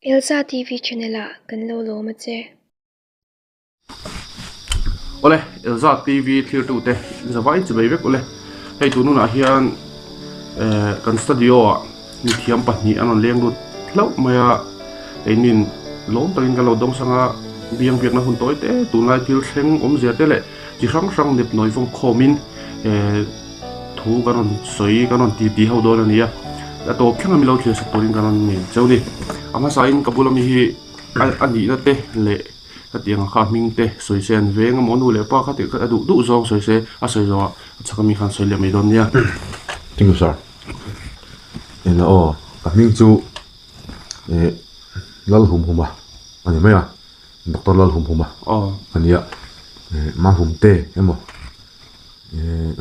Elsa TV channel kan lo lo ma che ole Elsa TV clear tu te zawai chu bai vek ole hei tu nuna hian kan studio a ni thiam pahni anon leng lut hlau maya einin lom takin kan lo dong sanga biang biak na hun toi te tu ngai thil thleng om zia te le chi hrang hrang nep noi vong khomin thu kanon soi kanon ti ho don ania a to thlenga mi lo thle sak torin kanon nge chawni ama sain kabulami hi ani na te le ka tiang kha ming te soi sen veng monu le pa kha te ka du zong soi se a soi zo chakami khan soi le mai don nia Thank you, sir. And coming to lal hum huma. Ani maya. Dr. lal hum huma. Ani ya ma hum te emo.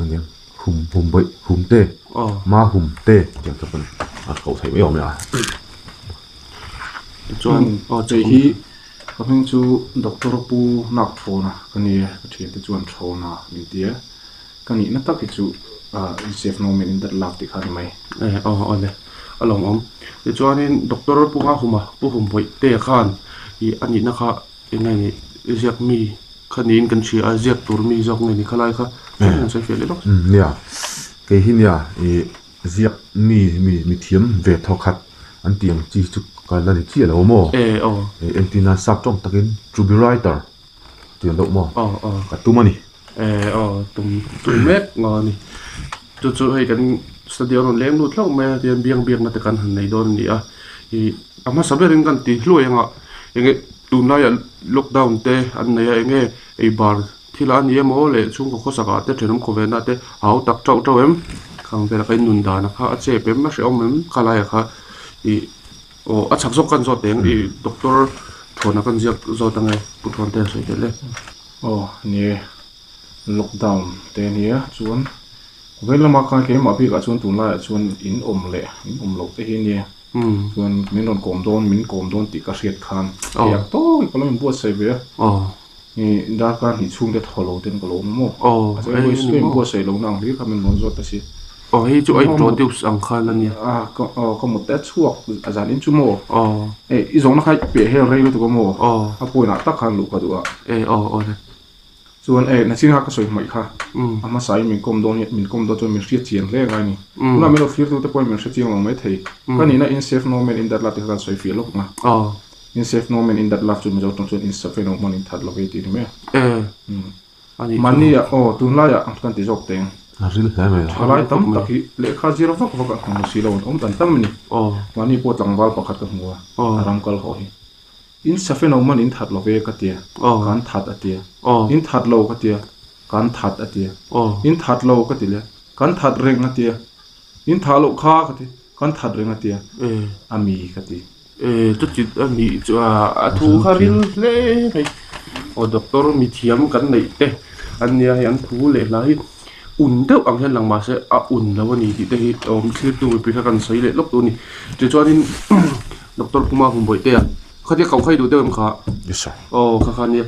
Ani hum boy hum te. Ma hum te. Chẳng có phần khẩu thấy mấy ông à. chuan chạy hi coming to Dr. Pu nak phone kani thiet te chuan thona ni tia kani na tak chu safe no men in that love ti khan mai ole along om te chuanin doctor pu nga huma pu hum boi te khan I ani na kha engai ni ziak mi khanin kan chi a ziak tur mi zok ngai ni khalai kha sai fe le lok Nia. Cái hi nia ziak mi thiam ve thokat an tiang chi chu ka la ni chi lo mo. Antina sap tong takin to be writer. Tiang do mo. Ka tu mani. tum mek ngani chu hei kan studio non leng lut hlok me tian biang na te kan han nei don ni a I ama saberin kan ti hloi anga enge tunai lockdown te an nei enge ei bar thila ni emo le chung ko khosaka te thenum khovena te hau tak trau em khang vela kai nun dana kha a che pem ma hreom em khalai kha I a chak zok kan zo teng I doctor thona kan ziak zo tangai puthon te soi te le ni lockdown te nia chuan velama kha ke ma bi ka chuan tunla chuan in om lo te hi ni chuan min on kom don ti ka hriat khan ya to ko lo min bu sai ve ni da ka ni chung te tholo ten ko lo mo ai swim bu sai lo nang ri ka min mon zo ta si hei chu ai produce ang khan ania ko mo te chuak azan in chu mo I zong na khai pe he rei lo to ko mo a poina tak khan lu ka du a chuan na singa ka soi mai kha ama sai min kom don chu min hriat chiang le ngai ni na mi lo fir tu te poi min hriat chiang lo mai thei kani na in safe no man in that lat kan soi fir lo na in safe no man in that love chu mi zo tong chuan in safe no man in that lo ve ti ni me ani mani ya tu la ya kan ti jok teng Ril hai mai. halai tam taki le kha zero vak kan si lo om tan tam ni mani po tlang wal pakhat ka hmuwa aram kal ho hi in safe no man in that lo ve ka tia kan that atia in that lo ka tia kan that atia in that lo ka tile kan that reng atia in thalo kha ka ti kan that reng atia ami ka ti tu chi ani chu a thu kharil le hei doctor mi thiam kan nei te ania hian thu le lai un deuh ang hian langma se a un lo ni ti te hi clip tu pi kha kan sei le lok tu ni chu chuanin doctor puma hum boi te a khati kau khai du te kha Yes, sir. kha ni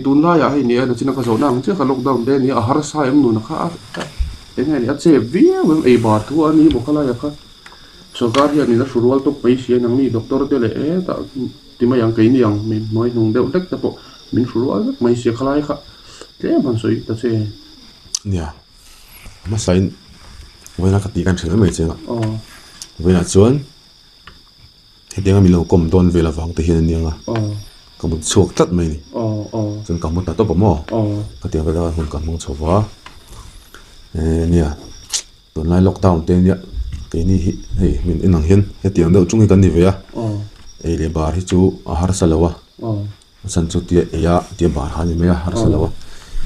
tun la ya hei ni na china ka zo nang che kha lockdown de ni a har sa em nu na kha engai ni a che via wem ei bar thu ani bo khala ya kha सरकार हिया नि ना शुरुआत तो पैसे नंगनी डॉक्टर ते ले ता तिमा yang kai ni yang min moi nung deu tek ta po min शुरुआत mai se khalai kha te ban soi ta che Nia. Ma sain. Wena ka ti kan thil mai chenga. Wena chuan hedenga mi lo kom don vela wang te hian nianga. Ka mun chuak tat mai ni. Chun ka mun ta to pa mo. Ka ti vela hun ka mun chowa. Nia. Ton lai lockdown te nia. Cái này hey mình in hàng hiên cái tiếng đâu chung cái này về à để bar hi chu har salawa san chu tia bar han me har salawa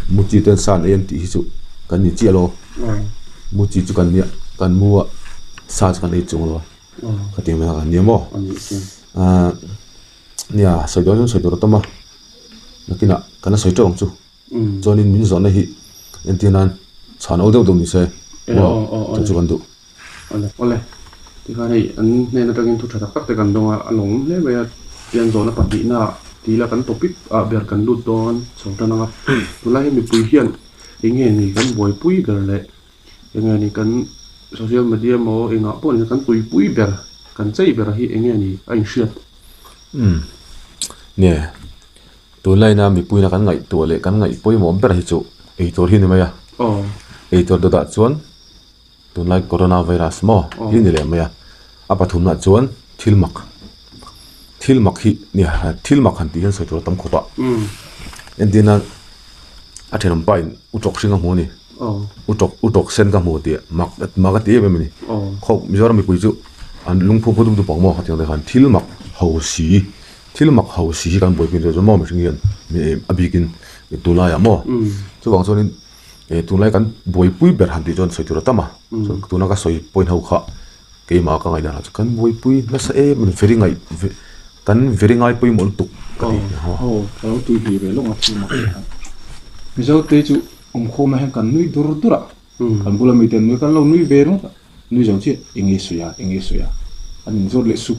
muchi ten san en ti hi chu kan ni chi lo muchi chu kan mua sa kan nei chung lo ka ti me kan ni mo nia soi do to ma nakina kana soi tong chu chonin min zon hi en tinan chan o deu ni se chu kan du ole ti kha nei an ne na tangin thu thata tak te kan donga along le me yan zona pati na ti la kan topic a ber kan lut don chong ta na tu la mi pui hian enge ni kan boi pui ber le enge ni kan social media mo enga pon kan pui ber kan chei ber hi enge ni ai hriat nè tôi lấy na mi pui na kan ngai tu le kan ngai poi mom per hi chu ei tor hin maya ei tor da chuan tôi lấy coronavirus mo hin le maya apa thum na chuan thil mak hi nè thil mak han ti han soi tor tam khopa endina a theram pain utok singa mu ni utok sen ka mu ti mak ti be ni khok mizoram mi pui chu an lungphu phu du pong mo khating de khan thil mak ho si kan boi pin zo mo mi singin mi abikin tulai amo chu wang chonin tulai kan boi pui ber han ti jon soi tur tama so tuna ka soi point ho kha ke ma ka ngai da kan boi pui na sa e min feri ngai kan veri ngai pui mol tuk ka ti kalau tu hi be lo ma chi ma mi zo te chu kho ma hen kan nui dur dura kan bula mi ten mi kan lo nui ve no nui zo chi ingi suya anh rồi lại sụp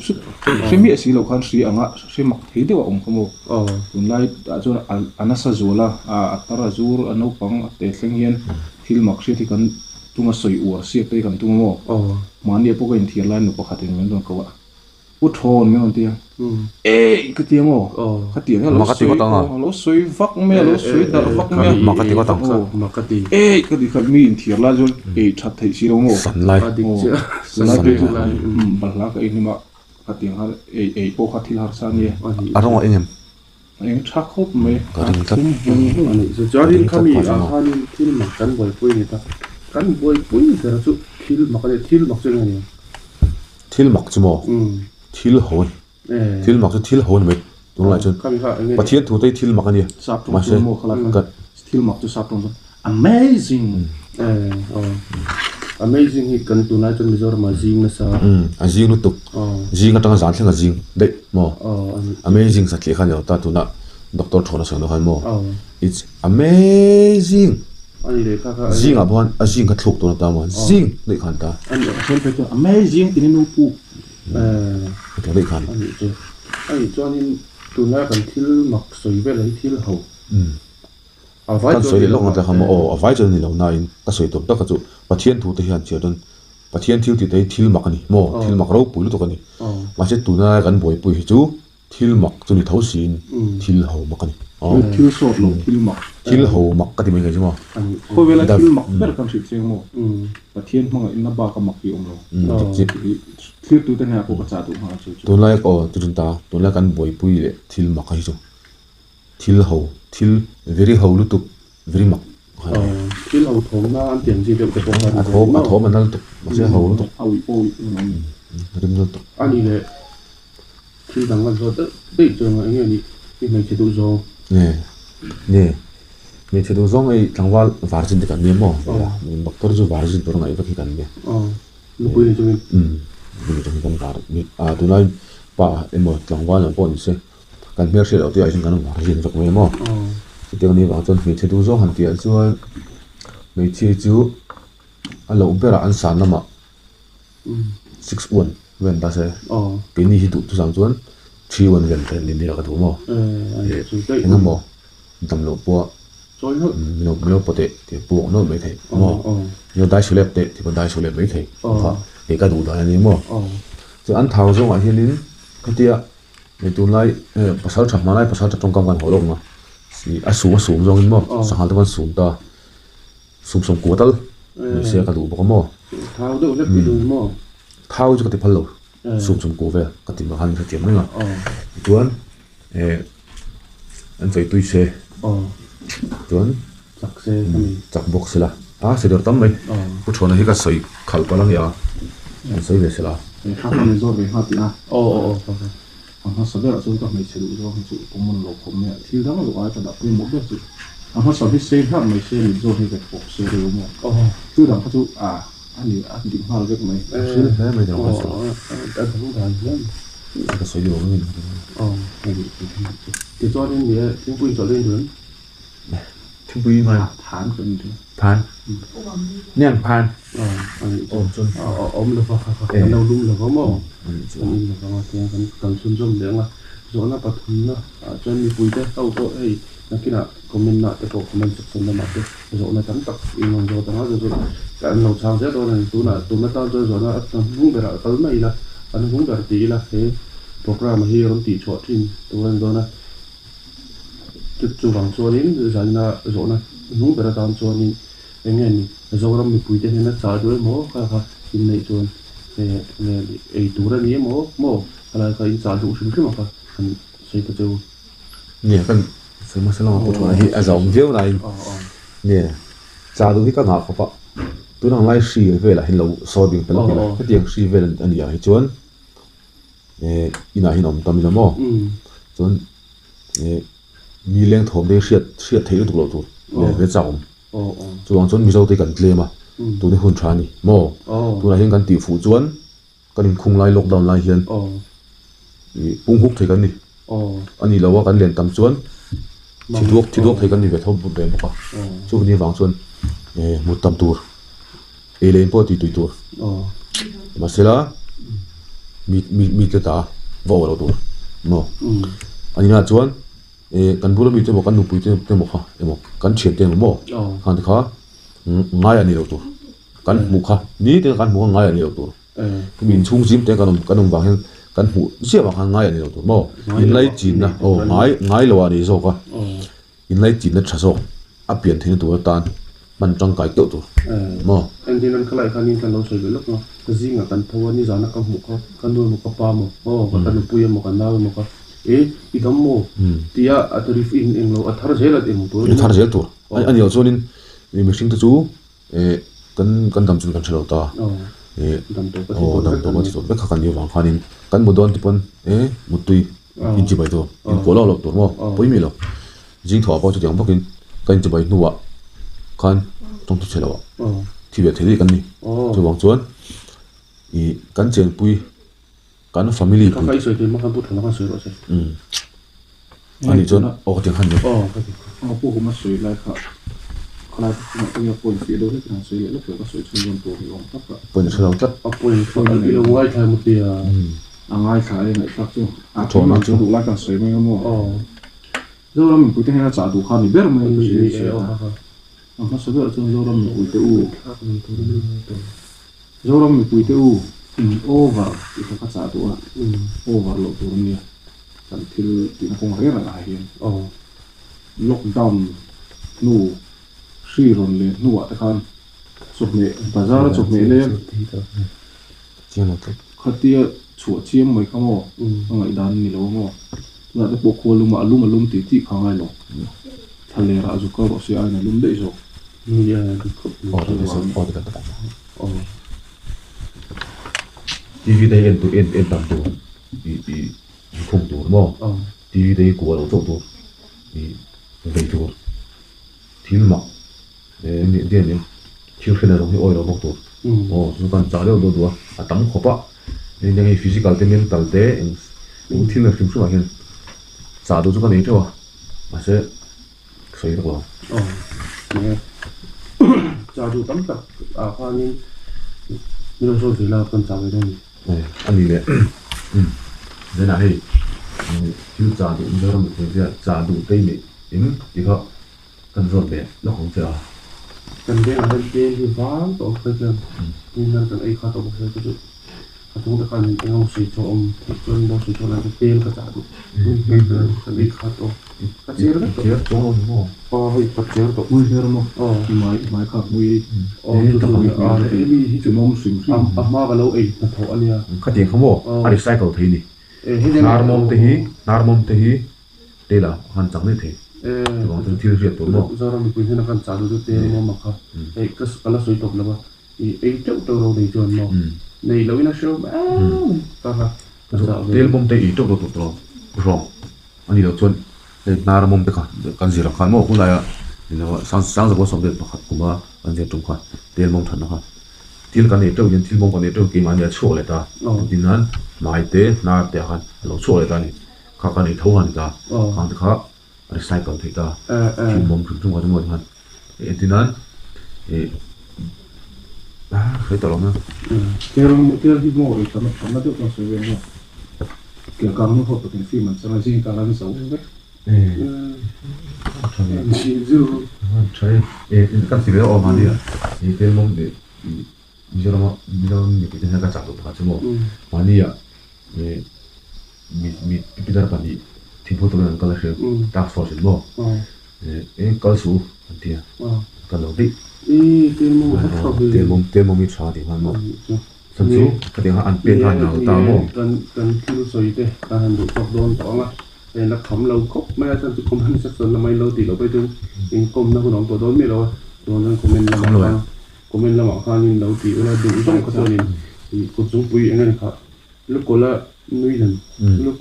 xem biết gì lâu khan sĩ anga xem mặc thế đấy ông không có tuần lai đã cho anh sa zola tara zur anh nấu bằng để xem hiền khi mặc sĩ thì cần tung soi uar sĩ tới cần tung mò mà anh bốc cái thiệt lai nó bốc hạt tiền mình luôn câu ạ út hồn mấy con tiền cái tiền mò cái tiền nó lo soi vắt mẹ lo soi đợt vắt mẹ mà cái tiền có tăng mà cái gì cái gì cần mi thiệt lai rồi chặt thấy gì đâu mò sẵn lai balak ini mak kating har po khathil har sani arong engem eng thakop me karing tak ani so jarin kami hanin thil mak kan boi pui ni ta kan boi pui ter chu thil mak chen ani thil mak chmo thil mak chu thil hon me tung lai chun kami kha pathian thu tei thil mak ani ma se mo khala ka thil mak chu sap ton amazing amazing hi kan tu na chon mizor ma jing na sa jing nu tuk jing atanga zan thlenga jing dei mo amazing sa thli khan yo ta tu na doctor thona sang no han mo it's amazing ani le kha jing abon a jing ka thluk tu na ta mo jing dei khan ta ani sen pe amazing tin nu pu to dei khan ani chonin tu na kan thil mak soi ve lai thil ho kan soi lo ngata kham o avai chon ni lo na in ka soi top ta ka chu pathian thu te hian chiadon pathian thil ti te thil mak ani mo thil mak ro pui lu to kani ma se tu na kan boi pui hi chu thil mak chu ni thau sin thil ho mak ani thil so lo thil ho mak ka ti mai ga mo ko vela thil mak ber kan sik seng mo pathian manga in na ba ka mak hi om lo thil tu te na ko ka cha tu ha chu tu lai o tu ta tu la kan boi pui le thil mak hi chu thil ho thil very ho lu tu very mak thil ho thom na an tiang ji de ko a thom an nal tu ma se ho lu tu rim lu tu ani le thil dang lan zo de dei chong ai ni mai che du zo ne che du zong ai tangwal varjin de kan ne mo doctor ju varjin tur ngai ba ki kan ne lu pui chung ni chung kan var ni a tu lai pa emo tangwal na pon se kan mer se lo ti ai jing kan varjin vak me mo ti ni wa chon mi che du zo han ti al chuan mei chi chu a lo bera an san lama 6-1 wen ta se ke ni hi tu sang chuan 3-1 wen ten ni la ka tu mo engam mo dam lo po choi ho no pote ti pu no me thei mo no dai sulep te ti dai sulep me thei kha e ka du da ni mo chu an thau zo a hilin khatia me tu lai pasal thap ma lai pasal thap tong kam kan ho lo ma si a su zong in mo sa hal ta su ta sum ko tal me se ka du bo mo thau do le pi du mo thau chu ka ti phal lo sum ko ve ka ti ma han ka ti ma tuan an fei tui se tuan chak se chak box la se dor tam mai pu thona hi ka soi khal palang ya an soi ve se la ha ha me zo ve ha ti na ha sa be zo ka me se du zo chu ko mon lo ko me thil dang lo ai ta da pu mo be chu ha sa bi se ha me se ni zo hi ve box se de mo chu dang chu ani di hal ve me se le me dang so ta thong dan yan ka soi yo ni cái cho nên nghĩa tiếng quỳnh cho lên lớn thiên bùi mà tháng cho nên pan nè pan chun ôm được vào đầu lung là có mỏ nên là có cái cần xuân rôm đấy mà rồi nó bắt thun nó cho nên quỳnh đấy tao có ấy là cái nào comment nọ cái comment chụp xuân là mặt đấy rồi nó chấm tập in lòng rồi tao nói rồi cái nấu cháo thế đó này tú nó tao rồi nó vung về lại tới mày là anh vung về tí là thế program hi ron ti chho thin tuan do na chu wang chuan in zan na zo na nu bera tan chuan in engen ni zo ram mi pui te na cha do mo kha in nei chuan e tura ni mo ala ka in cha du shim shim kha kan sei ta chu nè kan sai ma sala ko thona hi a zong view lai nè cha du hi ka nga khopa tu nang lai shi ve la hin lo so bing pel ka tiang shi ve an ya hi chuan ina hin om tam mo chuan mi leng thom de shiat thei du lo tu ve chaum chuang chuan mi zo te kan tle ma tu ne hun thani mo tu na hin kan ti fu chuan kan in khung lai lockdown lai hian pung huk thei kan ni ani lawa kan len tam chuan thidok thei kan ni ve thom bu ben ka chu ni wang chuan mut tam tur len po ti tur masela mi te ta vo lo tur no ani na chuan kan bula mi te mo kan nu pui te mo kha emo kan chen te mo khan kha ngai ani lo tur kan mu kha ni te kan mu ngai ani lo tur min chung jim te kan wang hen kan hu sia wa kan ngai ani lo tur mo in lai chin na ngai lo ani zo ka in lai chin na tha zo a pian thein tur tan man tang kai to tur mo anh đi ăn cái lại khăn in kan lo soi lo no cái gì ngà kan thau ni zana ka mu ka kan nu mu ka pa mo ka kan pui mo kan naw mo ka i dam mo tia atrif in lo athar jela em tur thar jel tur ani yo chonin ni machine tu chu kan dam chun kan chelo ta dam to dam to ma chu be kha kan ni wang khanin kan mu don ti pon mutui in chi bai to in ko lo tur mo poi mi lo jing tho pa chu yang bokin kan chi bai nuwa kan tong tu chelo thì về thế thì cần đi cho vòng chuan thì cắn chèn pui cắn family pui cái sợi thì mà kan put thằng nó sợi rồi anh đi chuan ô tiếng hàn nữa pui cũng mà sợi lại cả lại cũng có point phía đâu đấy là sợi lại lúc đó sợi chuyên môn của ông tất cả point sợi tất point cái là ngoài thay một tia ngay khai này chắc chứ cho nó chứ đủ lại cả sợi mấy cái mua rồi mình cứ thế là trả đủ khăn thì biết mà mình sẽ nó sẽ được cho rồi mình ui tiêu rồi mình ui tiêu over thì phải trả đủ à over lộ đủ nhiều cần thì nó không rất là ngại hiền lockdown nu suy rồi lên nu ở cái chụp mẹ bây giờ chụp mẹ lên chiên là cái khát tia chuột chiêm mấy cái mỏ ngày đàn nhiều mỏ là cái bộ khô lum tí khang ngay rồi thằng lẽ ra rồi có bộ xe ai này lum đấy rồi Iya, TV đây em tạm tổ thì không tổ đúng không? TV đây của đầu tổ thì về tổ thì mà để điện thiếu phần nào thì oi nó bóc tổ chúng ta trả được đồ tấm khóa bạ nên những cái physical ਤੇ mental ਤੇ những thiên là phim số mà hiện trả được chúng ta này thôi mà sẽ sấy được rồi cha du tắm tập khoa nên như rồi thì là con cháu về đây anh đi đấy thế nào thì chú cha đủ giờ một cái cha đủ tây mỹ đến thì họ cần rồi đấy nó không chờ cần cái là cái gì vắng tổ cái chân nhưng mà cần ấy khá tổ cái cái chúng ta cần cái ông sĩ cho ông chân ông sĩ cho là cái tên cái cha đủ cần ấy khá tổ cái gì đó chết chỗ luôn đúng không? hơi bắt chéo tổ ui thế đúng không? máy khác ui để tập luyện để đi chỉ mong sinh mà cái lâu ấy là thọ anh à cái tiền không bỏ anh cycle thấy đi narmom te hi đây là hoàn chẳng như thế còn từ thiếu việc tốt không? do đó mình quên nó cần trả được tiền mà mà cái là suy tục là mà ấy chỗ đâu để chọn mà này lâu nó show ta ha tiền mom te ý chỗ đâu tốt rồi anh đi đâu chọn narmom te kan gì là kan mo cũng là nó sang giờ có xong được cũng mà anh sẽ trúng khoản tiền mom thật nó til kan eto yen til mong kan eto ki mania chho le ta dinan mai te na te han lo chho le ta ni kha kan e tho han ta kan ta kha recycle thei ta til mong chung wa mo han e dinan e khoi ta lo na cái gì mò rồi nó được nó sẽ về nó kiểu càng nó học được cái phim mình sẽ là gì càng làm xấu đấy trời e kan si le o ma ni e til mong de mizoram ni kita nak cakap apa cuma mania mi pidar pani thim photo nan kala she task force mo kal su antia kal lo di te mo mi cha di man mo san su ka de an pen han na ta mo kan kilu soi te ta han du tok don to nga na kham lo kop ma san tu kom han sak son la mai lo ti lo pe tu in kom na ko nong to don me lo don nan comment la ma khan in lo ti la du jong ko ton in ko chung pui engan kha lu ko la nui len lu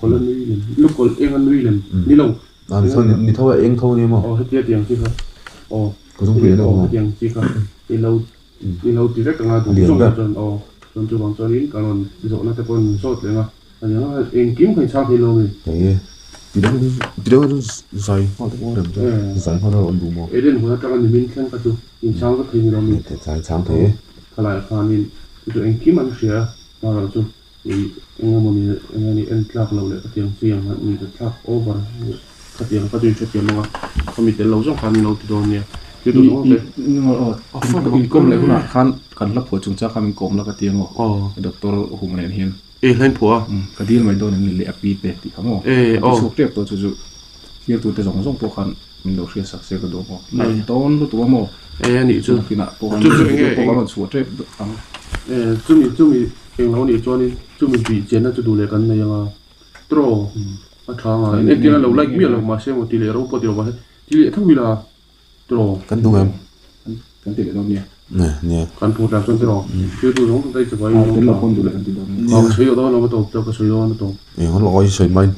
ko engan nui len ni lo an son ni thawa eng tho ni mo hetia tiang chi kha ko chung pui na mo tiang chi kha ni lo ti rek nga du jong ton don chu bang chonin kanon zo na te pon sot le nga ani nga eng kim khai chang hi lo ni cái video sai họ cũng được sai họ đâu đủ mà eden ho ta kan min khen ka tu in chang ka thing lo ni thế sai sáng thế khalai khanin tu eng kim an share ma ro chu eng mo ni en klak lo le ka tiang siang ni ta klak over ka tiang ka tu chu tiang nga komi te lo jong khan lo ti do ni tu tu no te in kom le huna khan kan la pho chung cha khamin kom la ka tiang doctor humnen hian len phua ka dil mai don ni le api te ti khamo so trep to chu hian tu te jong jong po khan min lo hria sak se ka do mo lai ton lu tu mo ani chu kina po kan po kan chu trep ang chu mi eng lo ni chuan chu mi bi chen na chu du le kan na yang tro a thang a en tin lo like mi lo ma se mo ti le ro po ti lo ba ti le thang mi la tro cắn đúng em kan ti le do ni nè nè kan pu ta chuan tro chu tu jong dai chu bai ten la pon du le kan ti do ni ko sei do no to to ko sei do no to họ nói sợi mai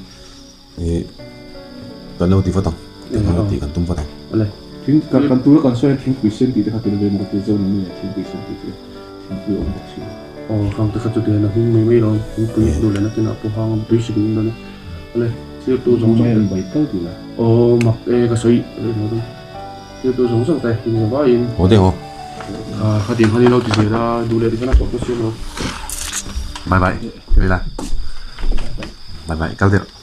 cái nào thì phát tăng cái nào thì cần tung phát tăng ale tin kan tu kan so tin question ti te ha te le mo te zo ni tin question ti te tin ku om box khang ta chu te na hu mi mi lo pu du le na te na pu hang tu shi din no ale sei tu jong mai jong bai tau ti la mak ka sei le no tu sei tu jong jong te ni ba in có thế không kha tin hani lo ti se da du le ti na ko ko sei lo bye bye cái này là bye bye cao tiền